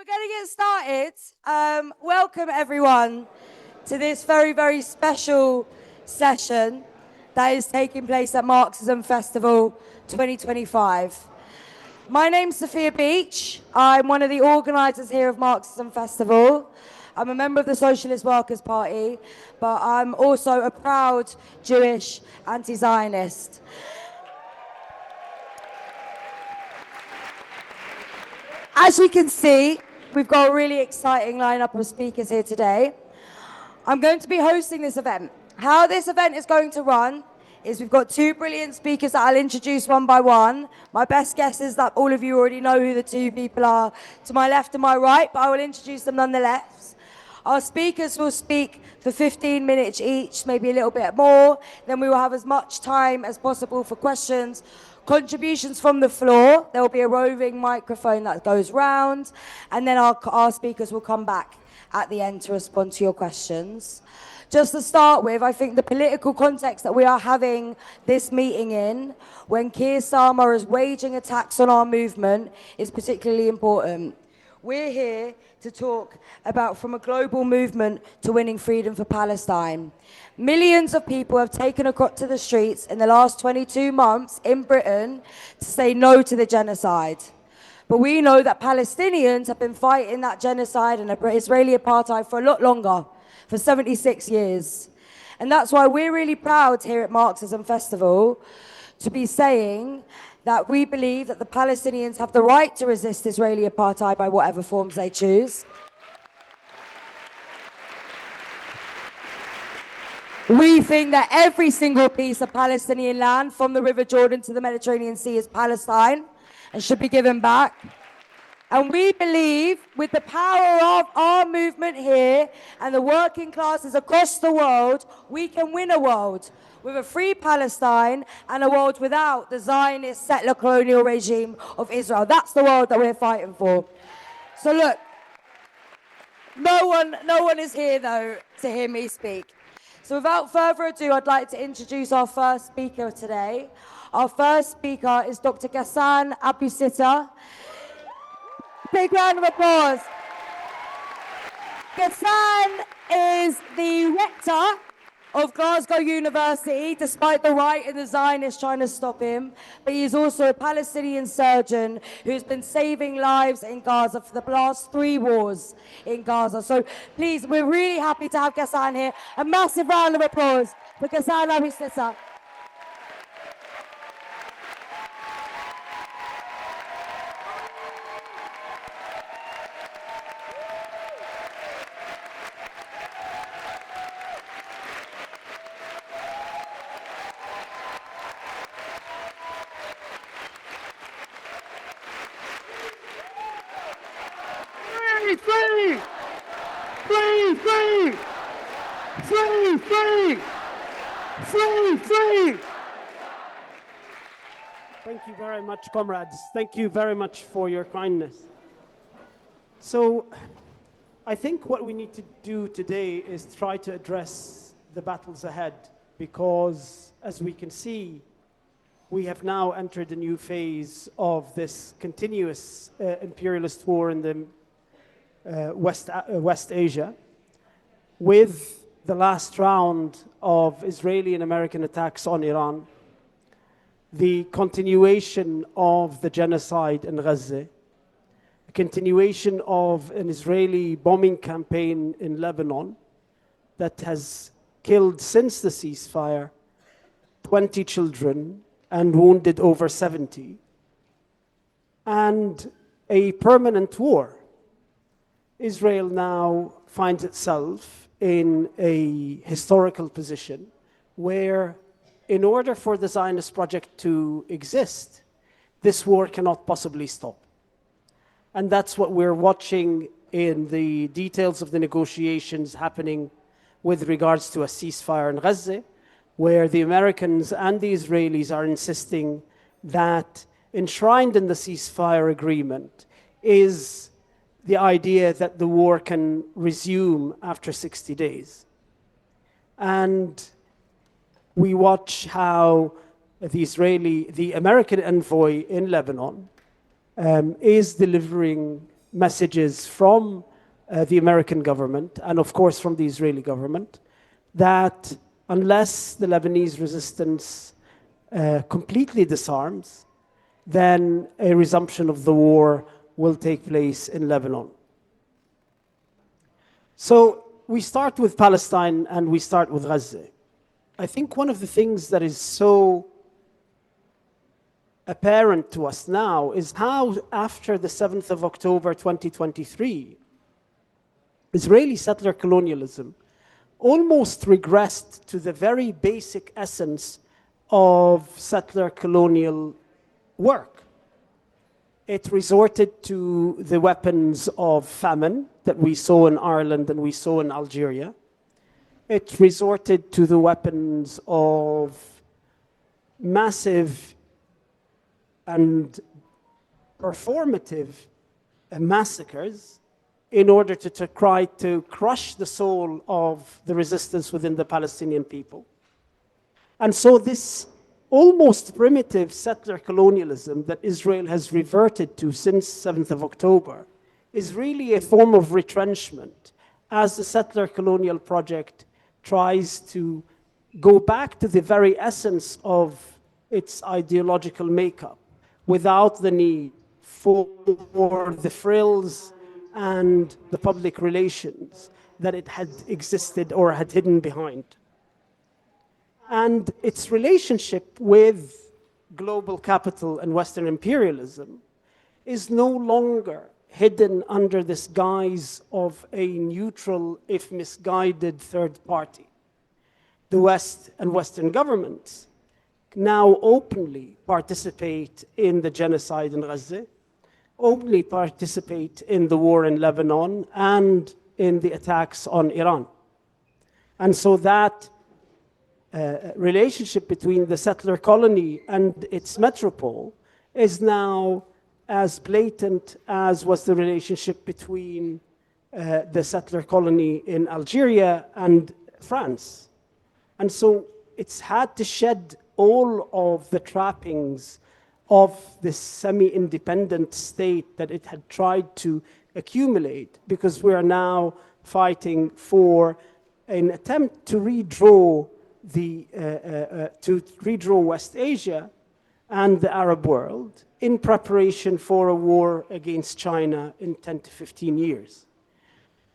We're going to get started. Welcome, everyone, to this very, very special session that is taking place at Marxism Festival 2025. My name's Sophia Beach. I'm one of the organisers here of Marxism Festival. I'm a member of the Socialist Workers' Party, but I'm also a proud Jewish anti-Zionist. As you can see, we've got a really exciting lineup of speakers here today. I'm going to be hosting this event. How this event is going to run is we've got two brilliant speakers that I'll introduce one by one. My best guess is that all of you already know who the two people are to my left and my right, but I will introduce them nonetheless. Our speakers will speak for 15 minutes each, maybe a little bit more. Then we will have as much time as possible for questions, contributions from the floor. There will be a roving microphone that goes round, and then our speakers will come back at the end to respond to your questions. Just to start with, I think the political context that we are having this meeting in, when Keir Starmer is waging attacks on our movement, is particularly important. We're here to talk about from a global movement to winning freedom for Palestine. Millions of people have taken to the streets in the last 22 months in Britain to say no to the genocide. But we know that Palestinians have been fighting that genocide and Israeli apartheid for a lot longer, for 76 years. And that's why we're really proud here at Marxism Festival to be saying that we believe that the Palestinians have the right to resist Israeli apartheid by whatever forms they choose. We think that every single piece of Palestinian land from the River Jordan to the Mediterranean Sea is Palestine and should be given back. And we believe with the power of our movement here and the working classes across the world, we can win a world with a free Palestine and a world without the Zionist settler colonial regime of Israel. That's the world that we're fighting for. So look, no one is here though to hear me speak. So without further ado, I'd like to introduce our first speaker today. Our first speaker is Dr. Ghassan Abu-Sittah. Big round of applause. Ghassan is the rector of Glasgow University, despite the right and the Zionists trying to stop him. But he is also a Palestinian surgeon who's been saving lives in Gaza for the last 3 wars in Gaza. So please, we're really happy to have Ghassan here. A massive round of applause for Ghassan Abu-Sittah. Thank you very much, comrades. Thank you very much for your kindness. So I think what we need to do today is try to address the battles ahead, because as we can see, we have now entered a new phase of this continuous imperialist war in the West Asia, with the last round of Israeli and American attacks on Iran, the continuation of the genocide in Gaza, a continuation of an Israeli bombing campaign in Lebanon that has killed, since the ceasefire, 20 children and wounded over 70, and a permanent war. Israel now finds itself in a historical position where, in order for the Zionist project to exist, this war cannot possibly stop. And that's what we're watching in the details of the negotiations happening with regards to a ceasefire in Gaza, where the Americans and the Israelis are insisting that enshrined in the ceasefire agreement is the idea that the war can resume after 60 days. And we watch how the American envoy in Lebanon is delivering messages from the American government and, of course, from the Israeli government that unless the Lebanese resistance completely disarms, then a resumption of the war will take place in Lebanon. So we start with Palestine and we start with Gaza. I think one of the things that is so apparent to us now is how, after the 7th of October 2023, Israeli settler colonialism almost regressed to the very basic essence of settler colonial work. It resorted to the weapons of famine that we saw in Ireland and we saw in Algeria. It resorted to the weapons of massive and performative massacres in order to try to crush the soul of the resistance within the Palestinian people. And so this almost primitive settler colonialism that Israel has reverted to since 7th of October is really a form of retrenchment as the settler colonial project tries to go back to the very essence of its ideological makeup without the need for the frills and the public relations that it had existed or had hidden behind. And its relationship with global capital and Western imperialism is no longer hidden under this guise of a neutral, if misguided, third party. The West and Western governments now openly participate in the genocide in Gaza, openly participate in the war in Lebanon and in the attacks on Iran. And so that relationship between the settler colony and its metropole is now as blatant as was the relationship between the settler colony in Algeria and France. And so it's had to shed all of the trappings of this semi-independent state that it had tried to accumulate, because we are now fighting for an attempt to redraw West Asia and the Arab world in preparation for a war against China in 10 to 15 years.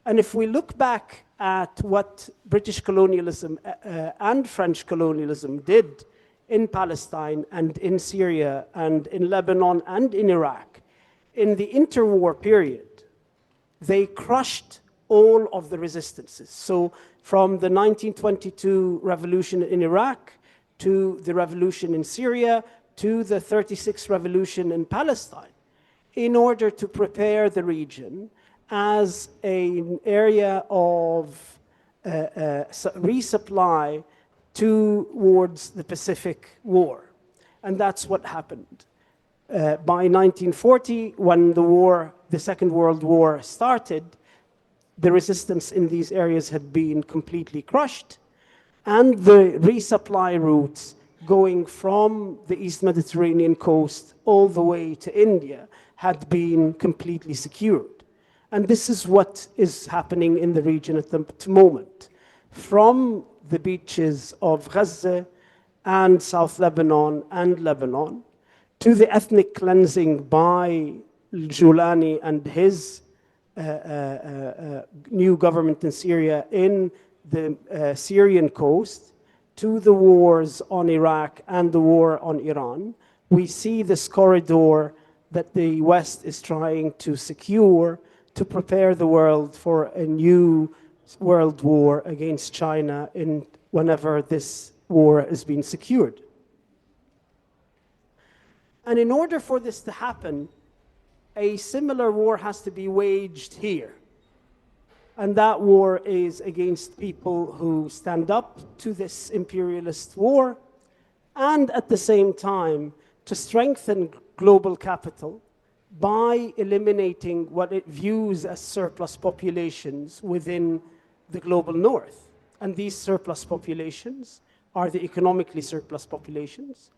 And if we look back at what British colonialism and French colonialism did in Palestine and in Syria and in Lebanon and in Iraq, in the interwar period, they crushed all of the resistances. So from the 1922 revolution in Iraq to the revolution in Syria to the 36 revolution in Palestine, in order to prepare the region as an area of resupply towards the Pacific War. And that's what happened. By 1940, when the Second World War started, the resistance in these areas had been completely crushed, and the resupply routes going from the East Mediterranean coast all the way to India had been completely secured. And this is what is happening in the region at the moment. From the beaches of Gaza and South Lebanon and Lebanon to the ethnic cleansing by Julani and his new government in Syria in the Syrian coast, to the wars on Iraq and the war on Iran, we see this corridor that the West is trying to secure to prepare the world for a new world war against China whenever this war has been secured. And in order for this to happen, a similar war has to be waged here. And that war is against people who stand up to this imperialist war, and at the same time to strengthen global capital by eliminating what it views as surplus populations within the global north. And these surplus populations are the economically surplus populations,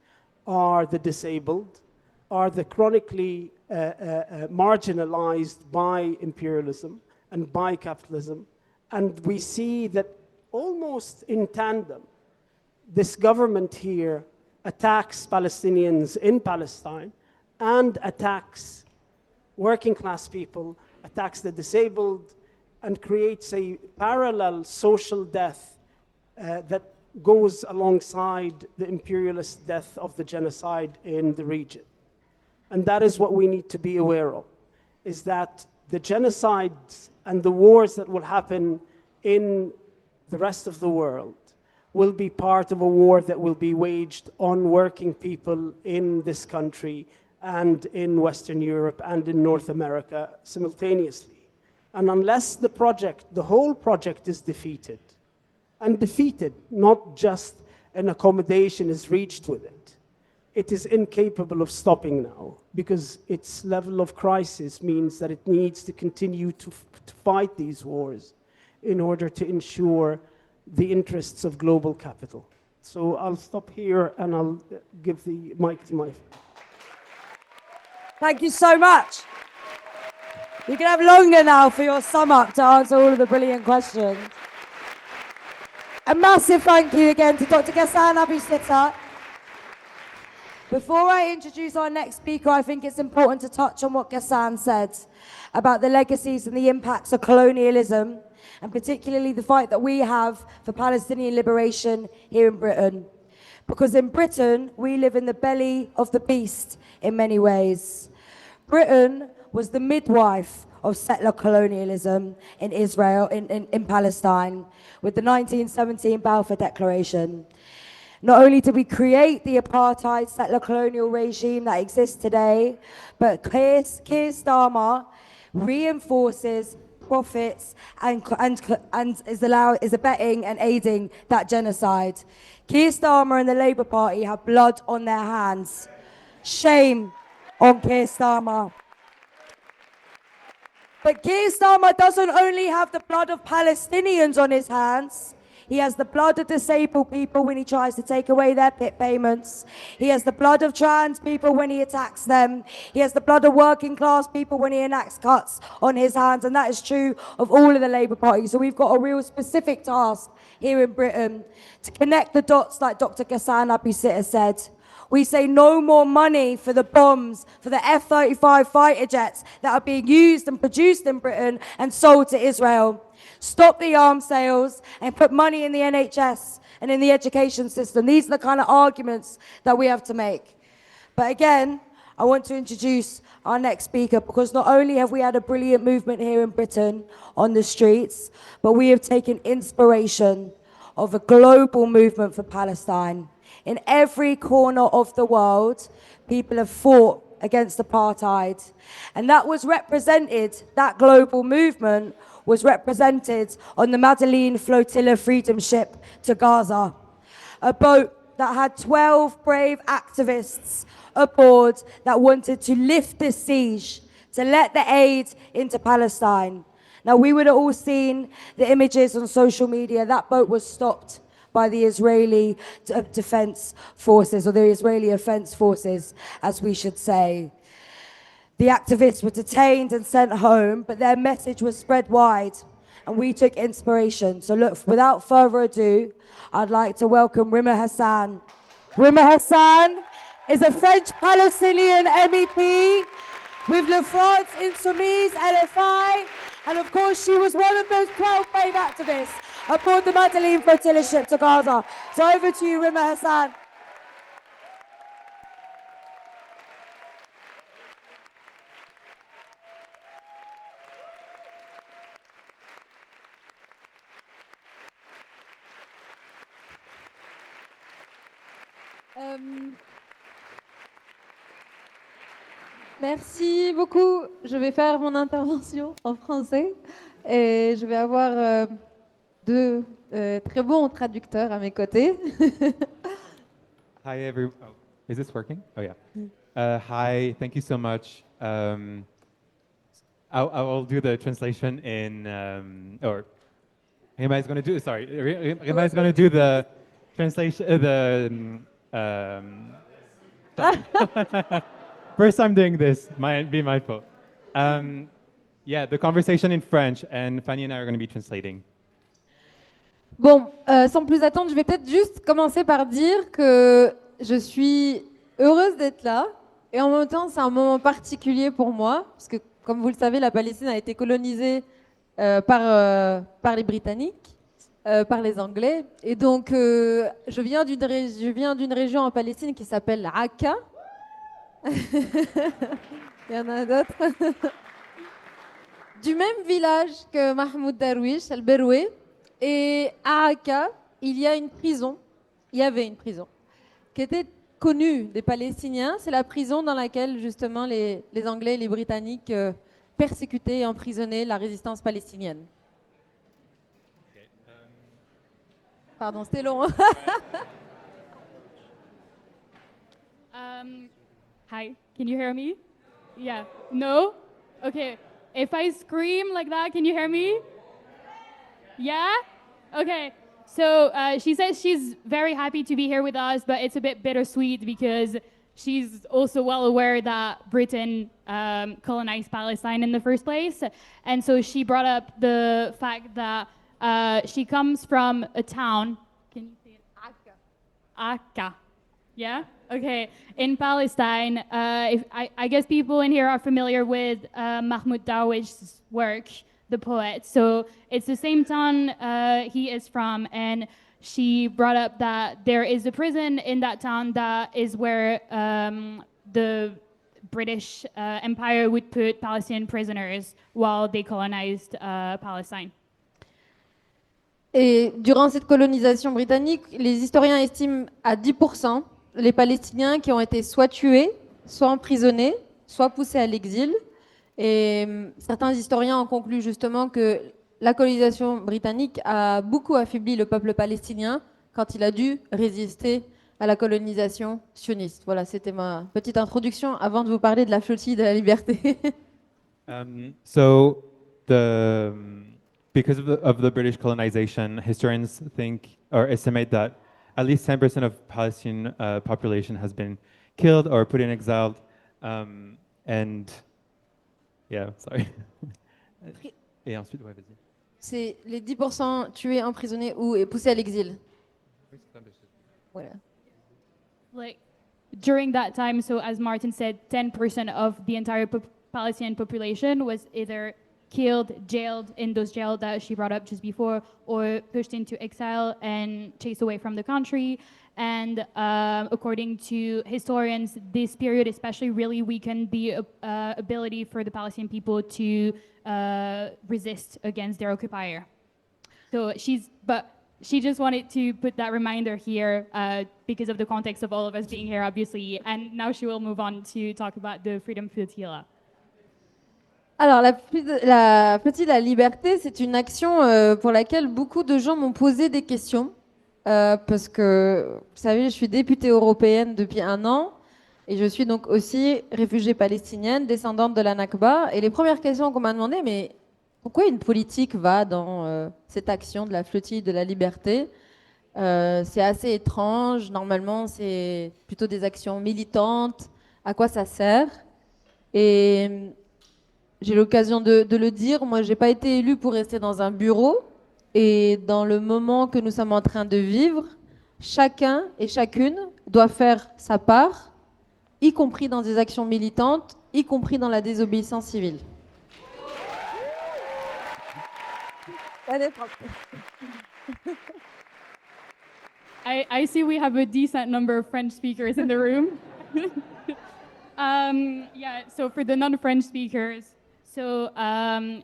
are the disabled, are the chronically marginalized by imperialism and by capitalism. And we see that almost in tandem, this government here attacks Palestinians in Palestine and attacks working class people, attacks the disabled, and creates a parallel social death that goes alongside the imperialist death of the genocide in the region. And that is what we need to be aware of, is that the genocides and the wars that will happen in the rest of the world will be part of a war that will be waged on working people in this country and in Western Europe and in North America simultaneously. And unless the project, the whole project is defeated, and defeated, not just an accommodation is reached with it, it is incapable of stopping now, because its level of crisis means that it needs to continue to fight these wars in order to ensure the interests of global capital. So I'll stop here and I'll give the mic to my friend. Thank you so much. You can have longer now for your sum up to answer all of the brilliant questions. A massive thank you again to Dr. Ghassan Abu-Sittah. Before I introduce our next speaker, I think it's important to touch on what Ghassan said about the legacies and the impacts of colonialism, and particularly the fight that we have for Palestinian liberation here in Britain. Because in Britain, we live in the belly of the beast in many ways. Britain was the midwife of settler colonialism in Israel, in Palestine, with the 1917 Balfour Declaration. Not only did we create the apartheid settler colonial regime that exists today, but Keir Starmer reinforces, profits, and is abetting and aiding that genocide. Keir Starmer and the Labour Party have blood on their hands. Shame on Keir Starmer. But Keir Starmer doesn't only have the blood of Palestinians on his hands. He has the blood of disabled people when he tries to take away their PIT payments. He has the blood of trans people when he attacks them. He has the blood of working class people when he enacts cuts on his hands. And that is true of all of the Labour Party. So we've got a real specific task here in Britain to connect the dots, like Dr. Ghassan Abu-Sittah said. We say no more money for the bombs, for the F-35 fighter jets that are being used and produced in Britain and sold to Israel. Stop the arms sales and put money in the NHS and in the education system. These are the kind of arguments that we have to make. But again, I want to introduce our next speaker, because not only have we had a brilliant movement here in Britain on the streets, but we have taken inspiration of a global movement for Palestine. In every corner of the world, people have fought against apartheid. And that was represented, that global movement was represented on the Madeleine Flotilla Freedom Ship to Gaza, a boat that had 12 brave activists aboard that wanted to lift the siege, to let the aid into Palestine. Now, we would have all seen the images on social media. That boat was stopped by the Israeli defense forces, or the Israeli offense forces, as we should say. The activists were detained and sent home, but their message was spread wide, and we took inspiration. So look, without further ado, I'd like to welcome Rima Hassan. Rima Hassan is a French-Palestinian MEP with Le France Insoumise, LFI, and of course she was one of those 12 brave activists aboard the Madeleine Flotilla ship to Gaza. So over to you, Rima Hassan. Merci beaucoup. Je vais faire mon intervention en français et je vais avoir deux très bons traducteurs à mes côtés. Hi, everyone. Oh, is this working? Oh, yeah. Hi, thank you so much. I'll do the translation in, or Rima is going to do, sorry, Rima is going to do the translation, First time doing this. Be mindful. Yeah, the conversation in French, and Fanny and I are going to be translating. Bon, sans plus attendre, je vais peut-être juste commencer par dire que je suis heureuse d'être là. Et en même temps, c'est un moment particulier pour moi, parce que, comme vous le savez, la Palestine a été colonisée par les Britanniques, par les Anglais. Et donc, je viens d'une région en Palestine qui s'appelle Akka. Il y en a d'autres. Du même village que Mahmoud Darwish, Al-Beroué. Et à Akka, il y avait une prison, qui était connue des Palestiniens. C'est la prison dans laquelle, justement, les Anglais et les Britanniques persécutaient et emprisonnaient la résistance palestinienne. Pardon, c'était long. Hi, can you hear me? Yeah. No? Okay. If I scream like that, can you hear me? Yeah? Okay. So she says she's very happy to be here with us, but it's a bit bittersweet because she's also well aware that Britain colonized Palestine in the first place. And so she brought up the fact that she comes from a town. Can you say it? Akka. Yeah? Okay. In Palestine, I guess people in here are familiar with Mahmoud Darwish's work, the poet. So it's the same town he is from, and she brought up that there is a prison in that town that is where the British Empire would put Palestinian prisoners while they colonized Palestine. Et durant cette colonisation britannique, les historiens estiment à 10% les Palestiniens qui ont été soit tués, soit emprisonnés, soit poussés à l'exil. Et certains historiens ont conclu justement que la colonisation britannique a beaucoup affaibli le peuple palestinien quand il a dû résister à la colonisation sioniste. Voilà, c'était ma petite introduction avant de vous parler de la flottille de la liberté. So, because of the British colonization, historians think or estimate that at least 10% of Palestinian population has been killed or put in exile. And yeah, sorry. Et ensuite, ouais, vas-y. C'est les 10% tués, emprisonnés ou poussés à l'exil. Voilà. Like during that time, so as Martin said, 10% of the entire Palestinian population was either killed, jailed in those jails that she brought up just before, or pushed into exile and chased away from the country. And according to historians, this period especially really weakened the ability for the Palestinian people to resist against their occupier. So she just wanted to put that reminder here because of the context of all of us being here, obviously. And now she will move on to talk about the Freedom Flotilla. Alors, la Flotilla de la liberté, c'est une action pour laquelle beaucoup de gens m'ont posé des questions. Parce que, vous savez, je suis députée européenne depuis 1 an. Et je suis donc aussi réfugiée palestinienne, descendante de la Nakba. Et les premières questions qu'on m'a demandé, mais pourquoi une politique va dans cette action de la Flotilla de la liberté? C'est assez étrange. Normalement, c'est plutôt des actions militantes. À quoi ça sert? Et j'ai l'occasion de le dire, moi j'ai pas été élue pour rester dans un bureau, et dans le moment que nous sommes en train de vivre, chacun et chacune doit faire sa part, y compris dans des actions militantes, y compris dans la désobéissance civile. I see we have a decent number of French speakers in the room. Yeah, so for the non-French speakers, so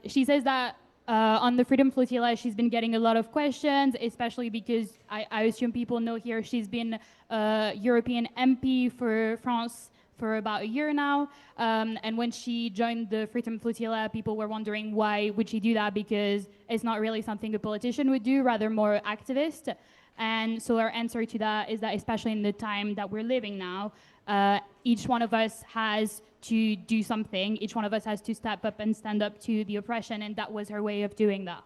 she says that on the Freedom Flotilla, she's been getting a lot of questions, especially because I assume people know here she's been a European MP for France for about a year now. And when she joined the Freedom Flotilla, people were wondering why would she do that, because it's not really something a politician would do, rather more activist. And so our answer to that is that, especially in the time that we're living now, each one of us has to do something. Each one of us has to step up and stand up to the oppression, and that was her way of doing that.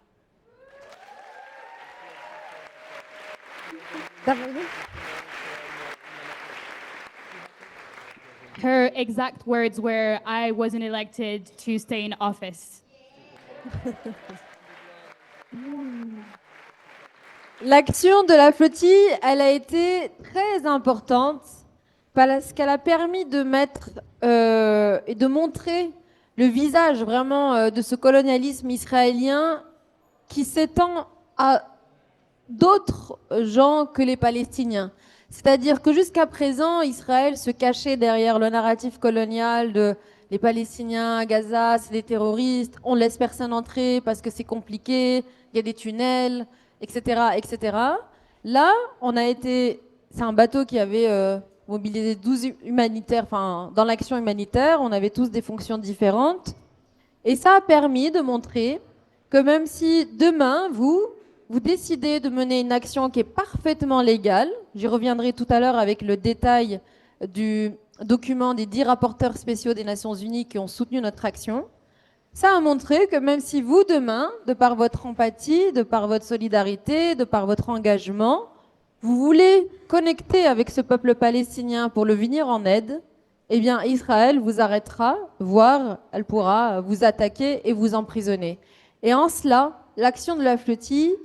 her exact words were, "I wasn't elected to stay in office." L'action de la flottille, elle a été très importante parce qu'elle a permis de mettre et de montrer le visage vraiment de ce colonialisme israélien qui s'étend à d'autres gens que les Palestiniens. C'est-à-dire que jusqu'à présent, Israël se cachait derrière le narratif colonial de les Palestiniens à Gaza, c'est des terroristes, on ne laisse personne entrer parce que c'est compliqué, il y a des tunnels, etc., etc. Là, c'est un bateau qui avait mobilisé 12 humanitaires, enfin, dans l'action humanitaire, on avait tous des fonctions différentes. Et ça a permis de montrer que même si demain, vous décidez de mener une action qui est parfaitement légale, j'y reviendrai tout à l'heure avec le détail du document des 10 rapporteurs spéciaux des Nations Unies qui ont soutenu notre action, ça a montré que même si vous, demain, de par votre empathie, de par votre solidarité, de par votre engagement, vous voulez connecter avec ce peuple palestinien pour le venir en aide, eh bien Israël vous arrêtera, voire elle pourra vous attaquer et vous emprisonner. Et en cela, l'action de la flottille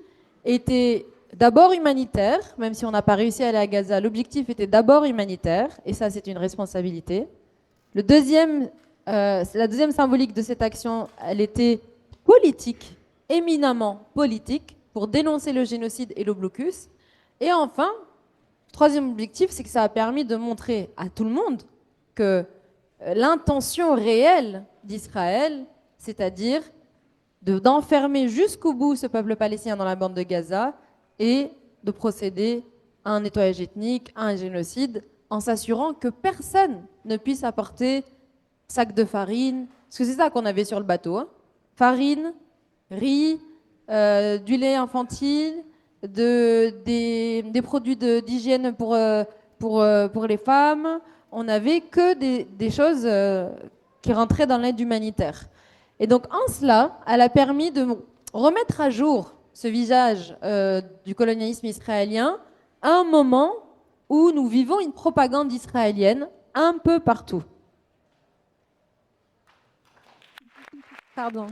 était d'abord humanitaire, même si on n'a pas réussi à aller à Gaza, l'objectif était d'abord humanitaire, et ça c'est une responsabilité. La deuxième symbolique de cette action, elle était politique, éminemment politique, pour dénoncer le génocide et le blocus. Et enfin, troisième objectif, c'est que ça a permis de montrer à tout le monde que l'intention réelle d'Israël, c'est-à-dire d'enfermer jusqu'au bout ce peuple palestinien dans la bande de Gaza et de procéder à un nettoyage ethnique, à un génocide, en s'assurant que personne ne puisse apporter sac de farine, parce que c'est ça qu'on avait sur le bateau, hein. Farine, riz, du lait infantile, des produits d'hygiène pour les femmes. On n'avait que des choses qui rentraient dans l'aide humanitaire. Et donc, en cela, elle a permis de remettre à jour ce visage du colonialisme israélien à un moment où nous vivons une propagande israélienne un peu partout. Pardon.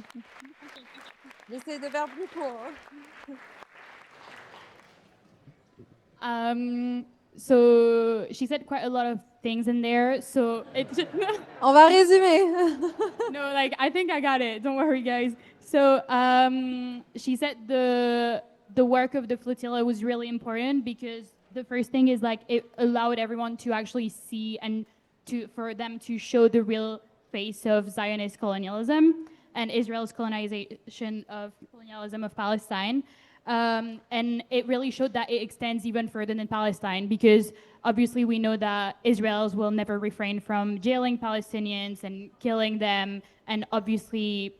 J'essaie de faire plus court. So she said quite a lot of things in there. So On va résumer. no, like I think I got it. Don't worry, guys. So she said the work of the flotilla was really important because the first thing is like it allowed everyone to actually see and for them to show the real face of Zionist colonialism and Israel's colonization of colonialism of Palestine. And it really showed that it extends even further than Palestine because obviously we know that Israelis will never refrain from jailing Palestinians and killing them and obviously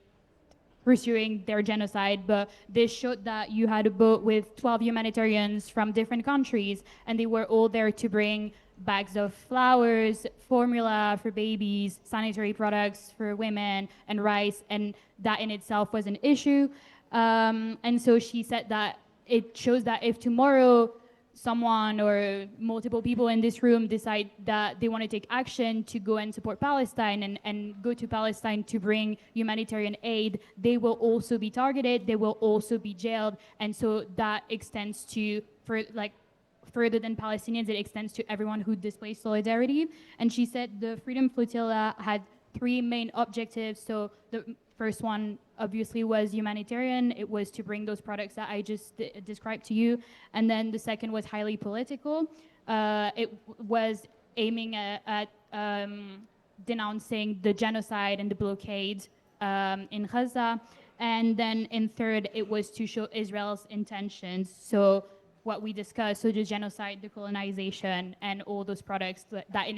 pursuing their genocide. But this showed that you had a boat with 12 humanitarians from different countries and they were all there to bring bags of flowers, formula for babies, sanitary products for women, and rice, and that in itself was an issue. And so she said that it shows that if tomorrow someone or multiple people in this room decide that they want to take action to go and support Palestine and go to Palestine to bring humanitarian aid, they will also be targeted, they will also be jailed. And so that extends to, further than Palestinians, it extends to everyone who displays solidarity. And she said the Freedom Flotilla had 3 main objectives. So the first one obviously was humanitarian. It was to bring those products that I just described to you. And then the second was highly political. It was aiming at denouncing the genocide and the blockade in Gaza. And then in third, it was to show Israel's intentions. So what we discussed, so the genocide, the colonization, and all those products that in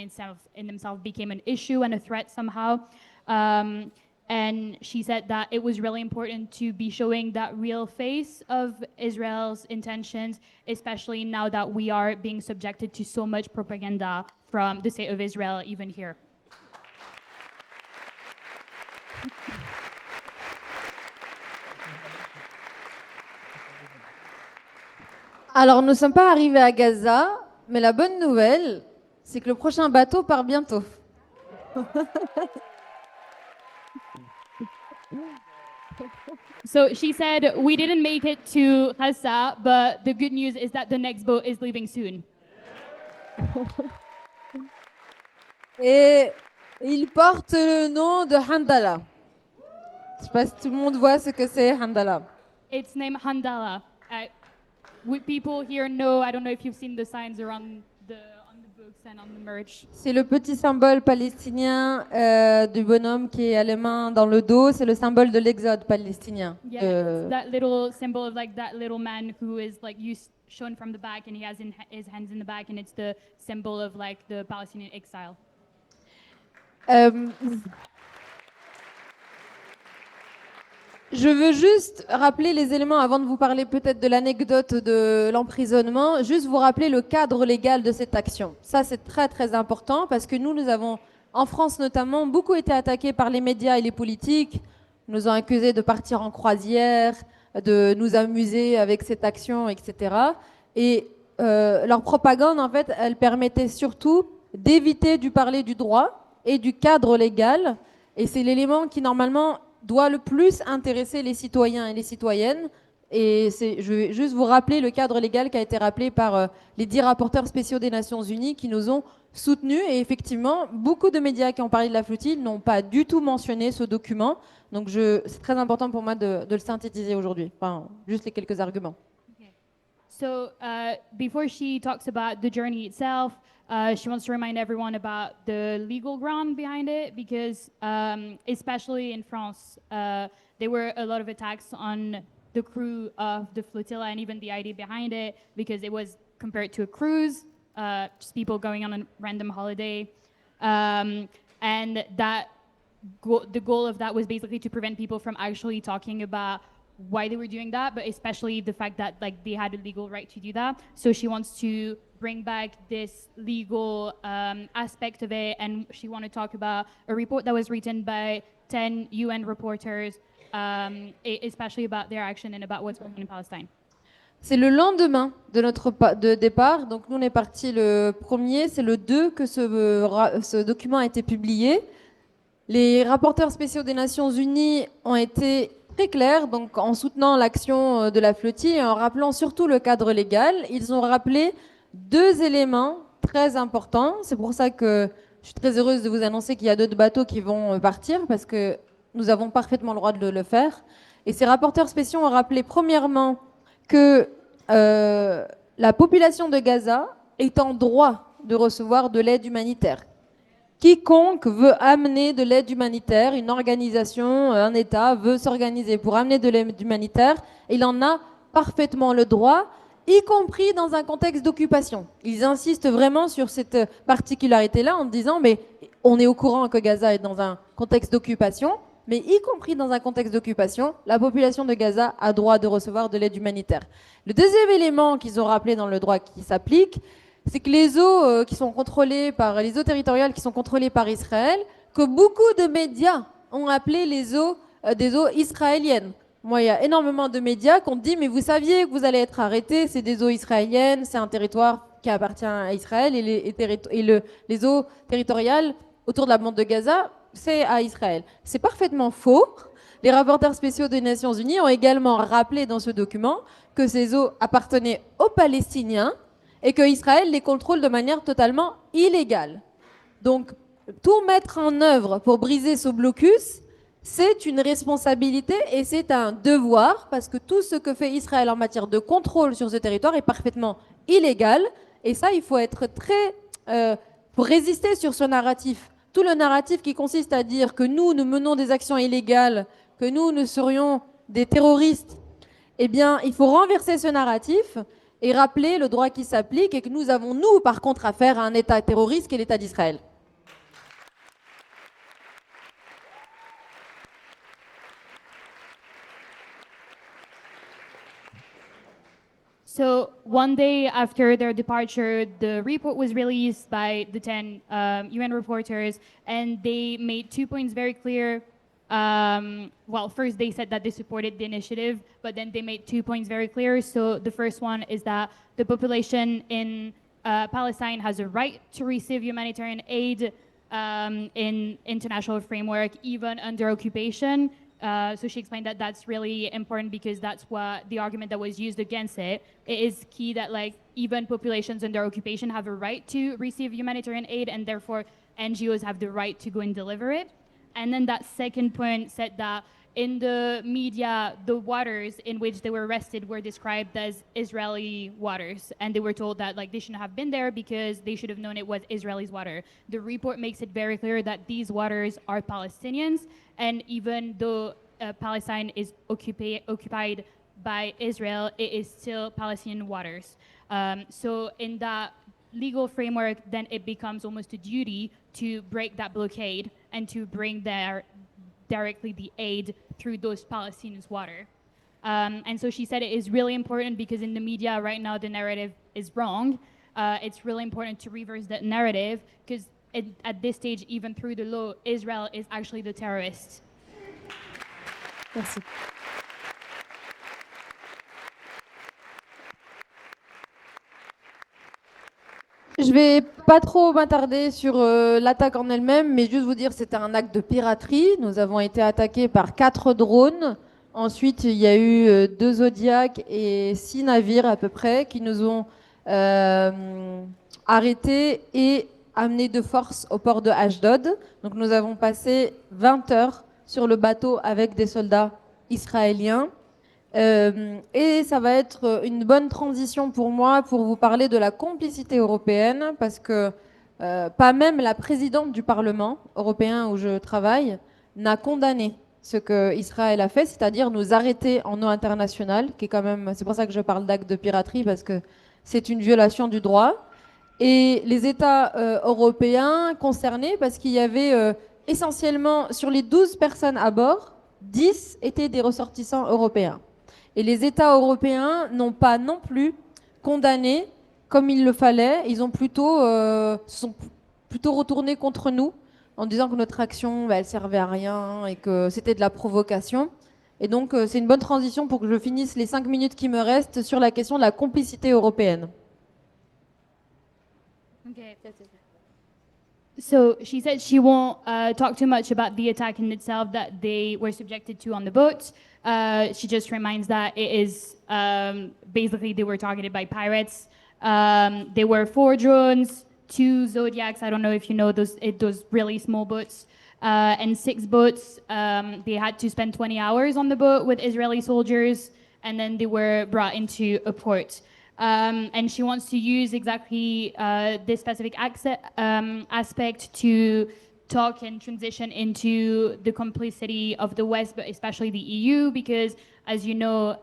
themselves became an issue and a threat somehow. And she said that it was really important to be showing that real face of Israel's intentions, especially now that we are being subjected to so much propaganda from the state of Israel, even here. Alors, nous ne sommes pas arrivés à Gaza, mais la bonne nouvelle, c'est que le prochain bateau part bientôt. So she said, we didn't make it to Gaza, but the good news is that the next boat is leaving soon. Et il porte le nom de Handala. Je sais pas si tout le monde voit ce que c'est Handala. It's named Handala. People here know, I don't know if you've seen the signs around on the books and on the merch. C'est le petit symbole palestinien du bonhomme qui est à les mains dans le dos. C'est le symbole de l'exode palestinien. Yeah, it's that little symbol of like that little man who is like shown from the back, and he has his hands in the back, and it's the symbol of like the Palestinian exile. Je veux juste rappeler les éléments avant de vous parler peut-être de l'anecdote de l'emprisonnement, juste vous rappeler le cadre légal de cette action. Ça, c'est très très important parce que nous avons, en France notamment, beaucoup été attaqués par les médias et les politiques. Ils nous ont accusés de partir en croisière, de nous amuser avec cette action, etc. Et leur propagande, en fait, elle permettait surtout d'éviter de parler du droit et du cadre légal. Et c'est l'élément qui, normalement, doit le plus intéresser les citoyens et les citoyennes. Et je vais juste vous rappeler le cadre légal qui a été rappelé par les 10 rapporteurs spéciaux des Nations Unies qui nous ont soutenus. Et effectivement, beaucoup de médias qui ont parlé de la flottille n'ont pas du tout mentionné ce document. Donc c'est très important pour moi de le synthétiser aujourd'hui. Enfin, juste les quelques arguments. So before she talks about the journey itself, she wants to remind everyone about the legal ground behind it because especially in France, there were a lot of attacks on the crew of the flotilla and even the idea behind it because it was compared to a cruise, just people going on a random holiday. And the goal of that was basically to prevent people from actually talking about why they were doing that, but especially the fact that like they had a legal right to do that. So she wants to bring back this legal aspect of it, and she want to talk about a report that was written by 10 UN reporters, especially about their action and about what's going on in Palestine. C'est le lendemain de notre départ, donc nous on est parti le 1er, c'est le 2 que ce document a été publié. Les rapporteurs spéciaux des Nations Unies ont été très clairs, donc en soutenant l'action de la flottille et en rappelant surtout le cadre légal. Ils ont rappelé 2 éléments très importants. C'est pour ça que je suis très heureuse de vous annoncer qu'il y a d'autres bateaux qui vont partir parce que nous avons parfaitement le droit de le faire. Et ces rapporteurs spéciaux ont rappelé premièrement que la population de Gaza est en droit de recevoir de l'aide humanitaire. Quiconque veut amener de l'aide humanitaire, une organisation, un État veut s'organiser pour amener de l'aide humanitaire, il en a parfaitement le droit, y compris dans un contexte d'occupation. Ils insistent vraiment sur cette particularité-là en disant mais on est au courant que Gaza est dans un contexte d'occupation, mais y compris dans un contexte d'occupation, la population de Gaza a droit de recevoir de l'aide humanitaire. Le deuxième élément qu'ils ont rappelé dans le droit qui s'applique, c'est que les eaux qui sont contrôlées par les eaux territoriales qui sont contrôlées par Israël, que beaucoup de médias ont appelé les eaux des eaux israéliennes. Moi, il y a énormément de médias qui ont dit mais vous saviez que vous allez être arrêtés, c'est des eaux israéliennes, c'est un territoire qui appartient à Israël et les eaux territoriales autour de la bande de Gaza, c'est à Israël. C'est parfaitement faux. Les rapporteurs spéciaux des Nations Unies ont également rappelé dans ce document que ces eaux appartenaient aux Palestiniens et que Israël les contrôle de manière totalement illégale. Donc, tout mettre en œuvre pour briser ce blocus, c'est une responsabilité et c'est un devoir, parce que tout ce que fait Israël en matière de contrôle sur ce territoire est parfaitement illégal. Et ça, il faut être très... pour résister sur ce narratif. Tout le narratif qui consiste à dire que nous menons des actions illégales, que nous serions des terroristes, eh bien, il faut renverser ce narratif et rappeler le droit qui s'applique et que nous avons, nous, par contre, affaire à un État terroriste qui est l'État d'Israël. So one day after their departure, the report was released by the 10 UN reporters, and they made 2 points very clear. Well, first they said that they supported the initiative, but then they made 2 points very clear. So the first one is that the population in Palestine has a right to receive humanitarian aid in international framework, even under occupation. So she explained that that's really important because that's what the argument that was used against it. It is key that like even populations under occupation have a right to receive humanitarian aid, and therefore NGOs have the right to go and deliver it. And then that second point said that in the media, the waters in which they were arrested were described as Israeli waters. And they were told that like they shouldn't have been there because they should have known it was Israelis' water. The report makes it very clear that these waters are Palestinians. And even though Palestine is occupied by Israel, it is still Palestinian waters. So in that legal framework, then it becomes almost a duty to break that blockade and to bring directly the aid through those Palestinians' water. And so she said it is really important because in the media right now the narrative is wrong. It's really important to reverse that narrative because at this stage, even through the law, Israel is actually the terrorist. Merci. Je vais pas trop m'attarder sur l'attaque en elle-même, mais juste vous dire que c'était un acte de piraterie. Nous avons été attaqués par 4 drones. Ensuite, il y a eu 2 Zodiacs et 6 navires à peu près qui nous ont arrêtés et amenés de force au port de Ashdod. Donc nous avons passé 20 heures sur le bateau avec des soldats israéliens. Et ça va être une bonne transition pour moi pour vous parler de la complicité européenne, parce que pas même la présidente du Parlement européen où je travaille n'a condamné ce que Israël a fait, c'est-à-dire nous arrêter en eau internationale, qui est quand même, c'est pour ça que je parle d'acte de piraterie, parce que c'est une violation du droit. Et les États européens concernés, parce qu'il y avait essentiellement, sur les 12 personnes à bord, 10 étaient des ressortissants européens. Et les États européens n'ont pas non plus condamné comme il le fallait. Ils ont se sont plutôt retournés contre nous en disant que notre action, elle servait à rien et que c'était de la provocation. Et donc, c'est une bonne transition pour que je finisse les 5 minutes qui me restent sur la question de la complicité européenne. Okay. So she said she won't talk too much about the attack in itself that they were subjected to on the boat. She just reminds that it is basically they were targeted by pirates. There were 4 drones, 2 Zodiacs. I don't know if you know those really small boats, and 6 boats. They had to spend 20 hours on the boat with Israeli soldiers, and then they were brought into a port. And she wants to use exactly this specific aspect to talk and transition into the complicity of the West, but especially the EU, because as you know,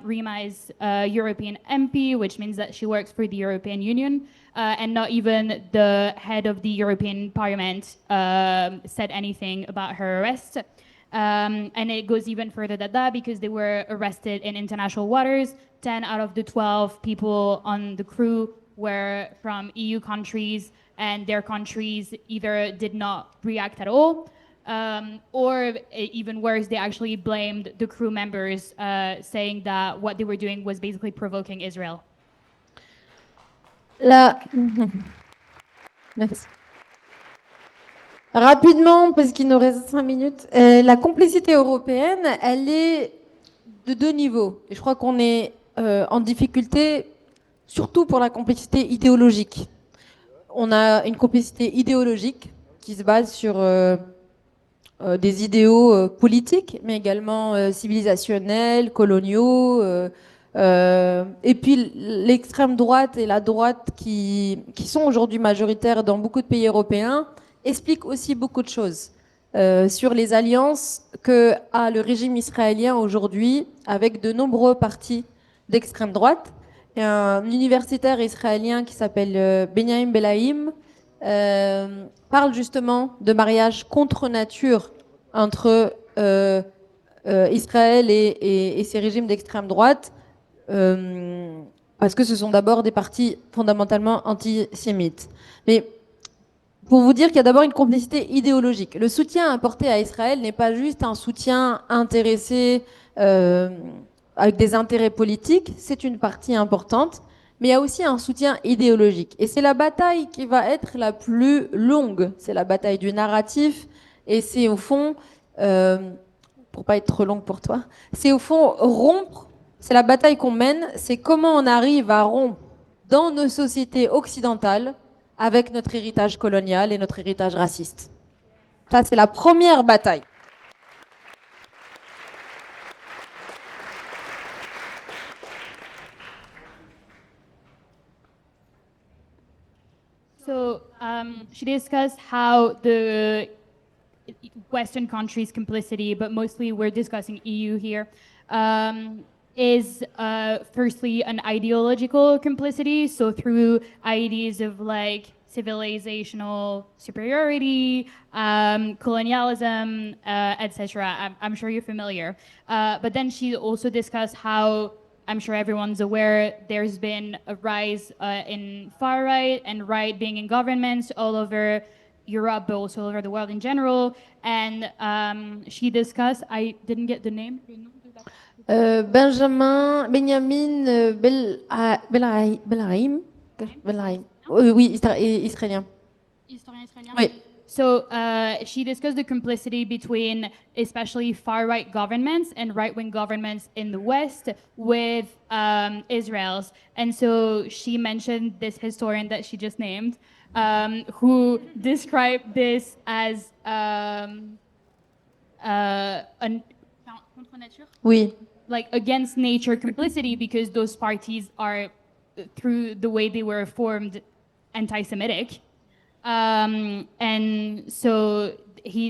Rima is a European MP, which means that she works for the European Union, and not even the head of the European Parliament said anything about her arrest. And it goes even further than that because they were arrested in international waters. 10 out of the 12 people on the crew were from EU countries, and their countries either did not react at all, or even worse, they actually blamed the crew members, saying that what they were doing was basically provoking Israel. Merci. Rapidement, parce qu'il nous reste 5 minutes, la complicité européenne, elle est de 2 niveaux. Et je crois qu'on est en difficulté, surtout pour la complicité idéologique. On a une complicité idéologique qui se base sur des idéaux politiques, mais également civilisationnels, coloniaux. Et puis l'extrême droite et la droite qui sont aujourd'hui majoritaires dans beaucoup de pays européens expliquent aussi beaucoup de choses sur les alliances que a le régime israélien aujourd'hui avec de nombreux partis d'extrême droite. Et un universitaire israélien qui s'appelle Benyamin Belaïm parle justement de mariage contre nature entre Israël et ses régimes d'extrême droite, parce que ce sont d'abord des partis fondamentalement antisémites. Mais pour vous dire qu'il y a d'abord une complicité idéologique. Le soutien apporté à Israël n'est pas juste un soutien intéressé avec des intérêts politiques, c'est une partie importante, mais il y a aussi un soutien idéologique. Et c'est la bataille qui va être la plus longue. C'est la bataille du narratif. Et c'est au fond, pour pas être trop longue pour toi, c'est au fond rompre. C'est la bataille qu'on mène. C'est comment on arrive à rompre dans nos sociétés occidentales avec notre héritage colonial et notre héritage raciste. Ça, c'est la première bataille. So she discussed how the Western countries' complicity, but mostly we're discussing EU here, is firstly an ideological complicity. So through ideas of like civilizational superiority, colonialism, etc. I'm sure you're familiar. But then she also discussed how, I'm sure everyone's aware, there's been a rise in far right and right being in governments all over Europe, but also all over the world in general. And she discussed, I didn't get the name. Benjamin Belhaim. Oui, israélien. Oui. So she discussed the complicity between especially far-right governments and right-wing governments in the West with Israel's. And so she mentioned this historian that she just named, who described this as Oui. like against nature complicity, because those parties are, through the way they were formed, anti-Semitic. And so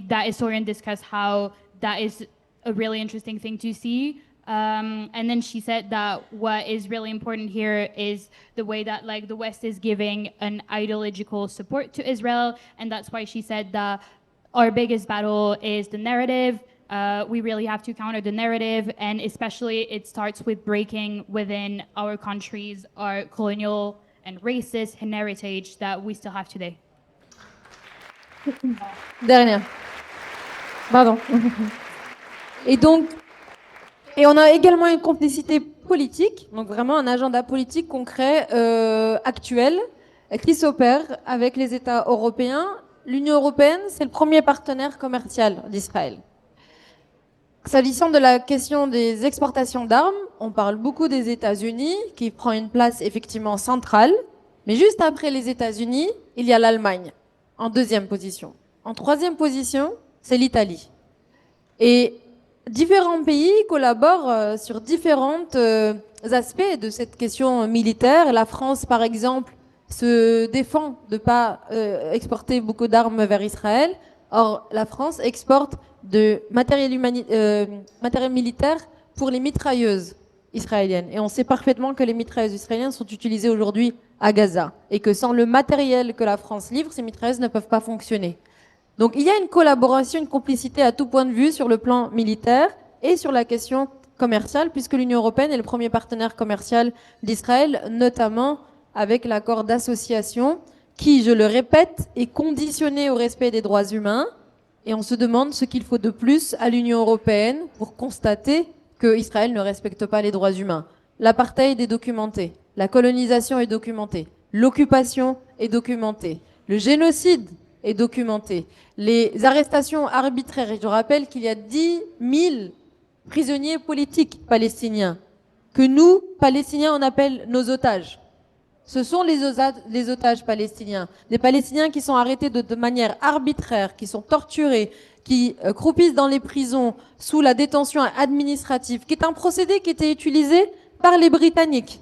that historian discussed how that is a really interesting thing to see. And then she said that what is really important here is the way that like the West is giving an ideological support to Israel, and that's why she said that our biggest battle is the narrative. We really have to counter the narrative, and especially it starts with breaking within our countries our colonial and racist heritage that we still have today. Dernière. Pardon. Et on a également une complicité politique, donc vraiment un agenda politique concret, actuel, qui s'opère avec les États européens. L'Union européenne, c'est le premier partenaire commercial d'Israël. S'agissant de la question des exportations d'armes, on parle beaucoup des États-Unis, qui prend une place effectivement centrale, mais juste après les États-Unis, il y a l'Allemagne, en deuxième position. En troisième position, c'est l'Italie. Et différents pays collaborent sur différents aspects de cette question militaire. La France, par exemple, se défend de ne pas exporter beaucoup d'armes vers Israël. Or, la France exporte de matériel militaire pour les mitrailleuses israéliennes. Et on sait parfaitement que les mitrailleuses israéliennes sont utilisées aujourd'hui à Gaza. Et que sans le matériel que la France livre, ces mitrailleuses ne peuvent pas fonctionner. Donc il y a une collaboration, une complicité à tout point de vue sur le plan militaire et sur la question commerciale, puisque l'Union européenne est le premier partenaire commercial d'Israël, notamment avec l'accord d'association qui, je le répète, est conditionné au respect des droits humains. Et on se demande ce qu'il faut de plus à l'Union européenne pour constater que Israël ne respecte pas les droits humains. L'apartheid est documenté, la colonisation est documentée, l'occupation est documentée, le génocide est documenté, les arrestations arbitraires. Et je rappelle qu'il y a 10 000 prisonniers politiques palestiniens, que nous, Palestiniens, on appelle nos otages. Ce sont les otages palestiniens, des Palestiniens qui sont arrêtés de manière arbitraire, qui sont torturés, qui croupissent dans les prisons sous la détention administrative, qui est un procédé qui était utilisé par les Britanniques.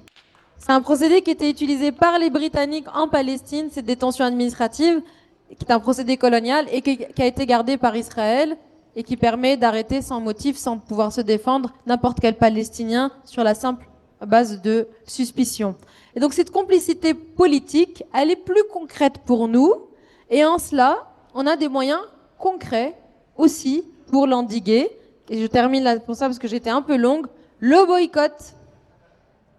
C'est un procédé qui était utilisé par les Britanniques en Palestine, cette détention administrative, qui est un procédé colonial et qui a été gardé par Israël et qui permet d'arrêter sans motif, sans pouvoir se défendre, n'importe quel Palestinien sur la simple base de suspicion. Et donc cette complicité politique, elle est plus concrète pour nous, et en cela, on a des moyens concrets aussi pour l'endiguer. Et je termine là pour ça parce que j'étais un peu longue. Le boycott,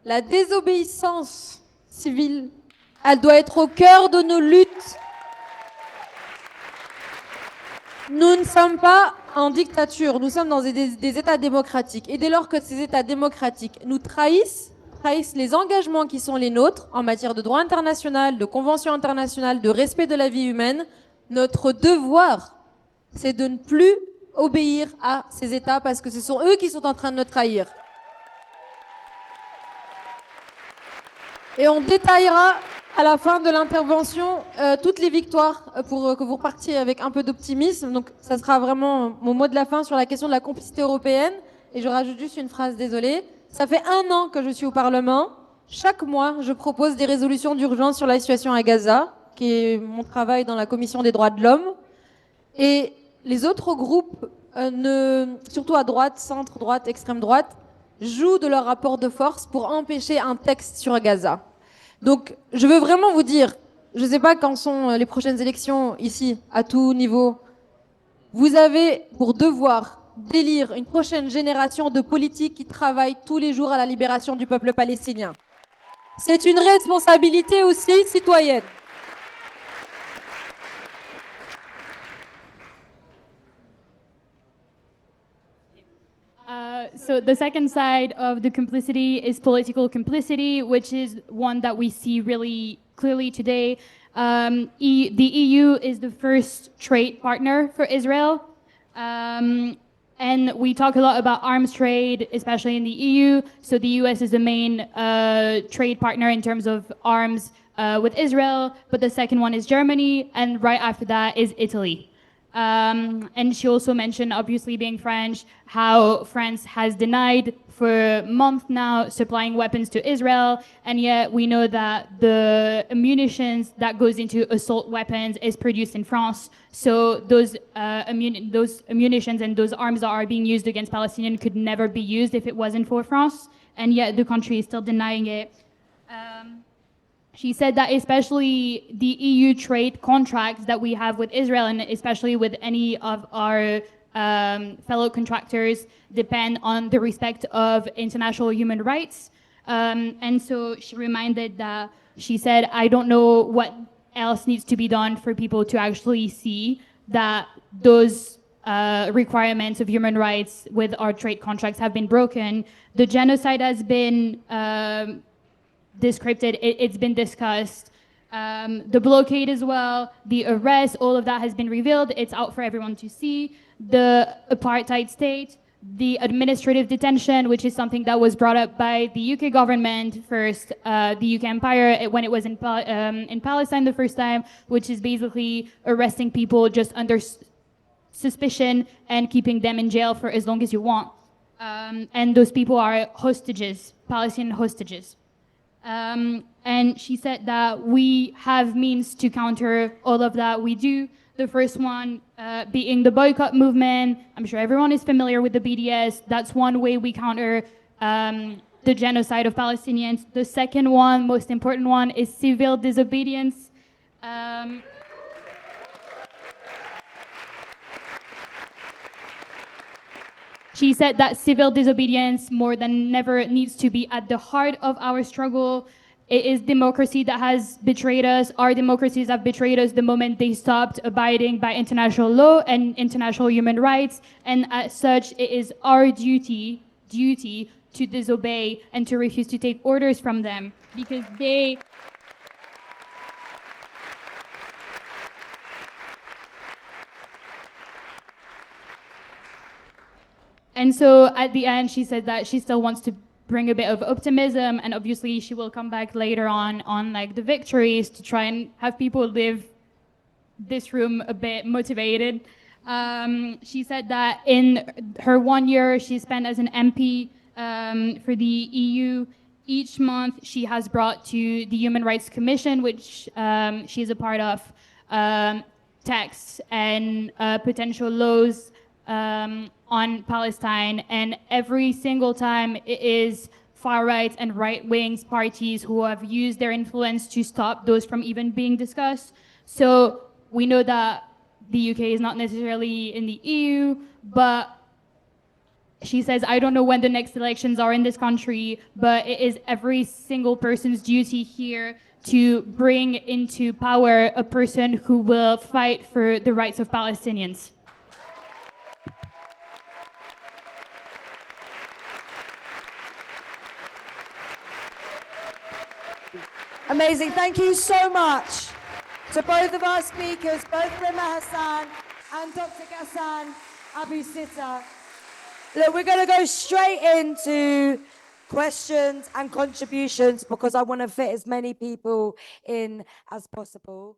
la désobéissance civile, elle doit être au cœur de nos luttes. Nous ne sommes pas en dictature, nous sommes dans des États démocratiques. Et dès lors que ces États démocratiques nous trahissent, trahissent les engagements qui sont les nôtres en matière de droit international, de convention internationale, de respect de la vie humaine, notre devoir, c'est de ne plus obéir à ces États parce que ce sont eux qui sont en train de nous trahir. Et on détaillera à la fin de l'intervention toutes les victoires pour que vous repartiez avec un peu d'optimisme. Donc ça sera vraiment mon mot de la fin sur la question de la complicité européenne. Et je rajoute juste une phrase, désolée. Ça fait 1 an que je suis au Parlement. Chaque mois, je propose des résolutions d'urgence sur la situation à Gaza, qui est mon travail dans la Commission des droits de l'homme. Et les autres groupes, surtout à droite, centre-droite, extrême-droite, jouent de leur rapport de force pour empêcher un texte sur Gaza. Donc, je veux vraiment vous dire, je ne sais pas quand sont les prochaines élections ici, à tout niveau. Vous avez pour devoir d'élire une prochaine génération de politiques qui travaillent tous les jours à la libération du peuple palestinien. C'est une responsabilité aussi citoyenne. So the second side of the complicity is political complicity, which is one that we see really clearly today. The EU is the first trade partner for Israel. And we talk a lot about arms trade, especially in the EU. So the US is the main trade partner in terms of arms with Israel. But the second one is Germany. And right after that is Italy. And she also mentioned, obviously being French, how France has denied for months now supplying weapons to Israel, and yet we know that the munitions that goes into assault weapons is produced in France. So those munitions and those arms that are being used against Palestinians could never be used if it wasn't for France, and yet the country is still denying it. She said that especially the EU trade contracts that we have with Israel, and especially with any of our fellow contractors, depend on the respect of international human rights. And so she reminded that, she said, I don't know what else needs to be done for people to actually see that those requirements of human rights with our trade contracts have been broken. The genocide has been descripted, it's been discussed. The blockade as well, the arrest, all of that has been revealed. It's out for everyone to see. The apartheid state, the administrative detention, which is something that was brought up by the UK government first, the UK Empire, when it was in Palestine the first time, which is basically arresting people just under suspicion and keeping them in jail for as long as you want. And those people are hostages, Palestinian hostages. And she said that we have means to counter all of that. We do. The first one being the boycott movement. I'm sure everyone is familiar with the BDS. That's one way we counter the genocide of Palestinians. The second one, most important one, is civil disobedience. She said that civil disobedience more than ever needs to be at the heart of our struggle. It is democracy that has betrayed us. Our democracies have betrayed us the moment they stopped abiding by international law and international human rights. And as such, it is our duty to disobey and to refuse to take orders from them, because they... And so at the end, she said that she still wants to bring a bit of optimism, and obviously she will come back later on like the victories to try and have people leave this room a bit motivated. She said that in her 1 year she spent as an MP for the EU, each month she has brought to the Human Rights Commission, which she is a part of, texts and potential laws on Palestine, and every single time it is far-right and right-wing parties who have used their influence to stop those from even being discussed. So we know that the UK is not necessarily in the EU, but she says, I don't know when the next elections are in this country, but it is every single person's duty here to bring into power a person who will fight for the rights of Palestinians. Amazing. Thank you so much to both of our speakers, both Rima Hassan and Dr. Ghassan Abu-Sittah. Look, we're going to go straight into questions and contributions because I want to fit as many people in as possible.